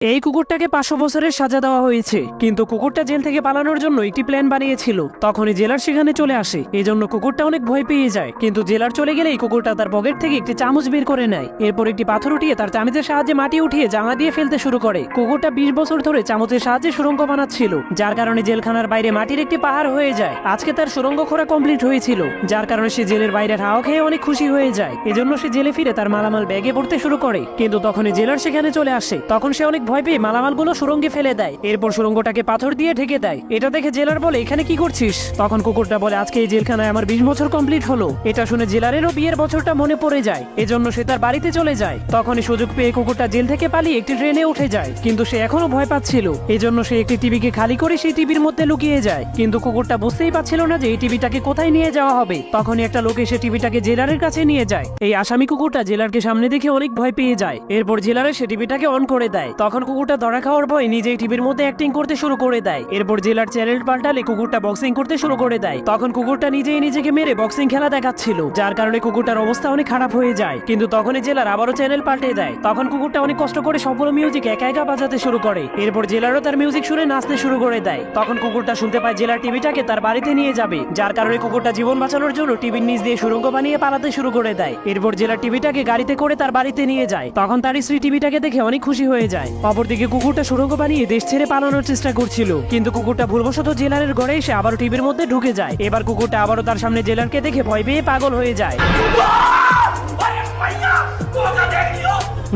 এই কুকুরটাকে 500 বছরের সাজা দেওয়া হয়েছে, কিন্তু কুকুরটা জেল থেকে পালানোর জন্য একটি প্ল্যান বানিয়েছিল। তখনই জেলার সেখানে চলে আসে, এজন্য কুকুরটা অনেক ভয় পেয়ে যায়। কিন্তু জেলার চলে গেলেই কুকুরটা তার পকেট থেকে একটি চামচ বের করে নেয়। এরপর একটি পাথর উঠিয়ে তার চামচের সাহায্যে মাটি উঠিয়ে জানলা দিয়ে ফেলতে শুরু করে। কুকুরটা 20 বছর ধরে চামচের সাহায্যে সুড়ঙ্গ বানাচ্ছিল, যার কারণে জেলখানার বাইরে মাটির একটি পাহাড় হয়ে যায়। আজকে তার সুড়ঙ্গ খোঁড়া কমপ্লিট হয়েছিল, যার কারণে সে জেলের বাইরে হাওয়া খেয়ে অনেক খুশি হয়ে যায়। এজন্য সে জেলে ফিরে তার মালামাল ব্যাগে পড়তে শুরু করে। কিন্তু তখনই জেলার সেখানে চলে আসে, তখন সে অনেক ভয় পেয়ে মালামালগুলো সুড়ঙ্গে ফেলে দেয়। এরপর সুড়ঙ্গটাকে পাথর দিয়ে ঢেকে দেয়। এটা দেখে জেলার বলে, এখানে কি করছিস? তখন কুকুরটা বলে, আজকে এই জেলখানায় আমার 20 বছর কমপ্লিট হলো। এটা শুনে জেলারেরও বিয়ের বছরটা মনে পড়ে যায়, এজন্য সে তার বাড়িতে চলে যায়। তখনই সুযোগ পেয়ে কুকুরটা জেল থেকে পালিয়ে একটি ট্রেনে উঠে যায়, কিন্তু সে এখনো ভয় পাচ্ছিল। এজন্য সে একটি টিভিকে খালি করে সেই টিভির মধ্যে লুকিয়ে যায়। কিন্তু কুকুরটা বুঝতেই পারছিল না যে এই টিভিটাকে কোথায় নিয়ে যাওয়া হবে। তখনই একটা লোক এসে টিভিটাকে জেলারের কাছে নিয়ে যায়। এই আসামি কুকুরটা জেলারকে সামনে দেখে অনেক ভয় পেয়ে যায়। এরপর জেলারে সে টিভিটাকে অন করে দেয়। তখন কুকুরটা ধরা খাওয়ার ভয় নিজেই টিভির মধ্যে অ্যাক্টিং করতে শুরু করে দেয়। এরপর জেলার চ্যানেল পাল্টালে কুকুরটা বক্সিং করতে শুরু করে দেয়। তখন কুকুরটা নিজেই নিজেকে মেরে বক্সিং খেলা দেখাচ্ছিল, যার কারণে কুকুরটার অবস্থা অনেক খারাপ হয়ে যায়। কিন্তু তখনই জেলার আবারও চ্যানেল পাল্টে দেয়। তখন কুকুরটা অনেক কষ্ট করে সবগুলো মিউজিক একা একা বাজাতে শুরু করে। এরপর জেলারও তার মিউজিক শুনে নাচতে শুরু করে দেয়। তখন কুকুরটা শুনতে পায় জেলার টিভিটাকে তার বাড়িতে নিয়ে যাবে, যার কারণে কুকুরটা জীবন বাঁচানোর জন্য টিভির নিচ দিয়ে সুড়ঙ্গ বানিয়ে পালাতে শুরু করে দেয়। এরপর জেলার টিভিটাকে গাড়িতে করে তার বাড়িতে নিয়ে যায়। তখন তার স্ত্রী টিভিটাকে দেখে অনেক খুশি হয়ে যায়। অপরদিকে কুকুরটা সুড়ঙ্গ বানিয়ে দেশ ছেড়ে পালানোর চেষ্টা করছিল, কিন্তু কুকুরটা ভুলবশত জেলারের ঘরে এসে আবারও টিভির মধ্যে ঢুকে যায়। এবার কুকুরটা আবারও তার সামনে জেলারকে দেখে ভয় পেয়ে পাগল হয়ে যায়।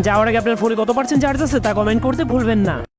যাওয়ার আগে আপনার ফোনে কত % চার্জ আছে তা কমেন্ট করতে ভুলবেন না।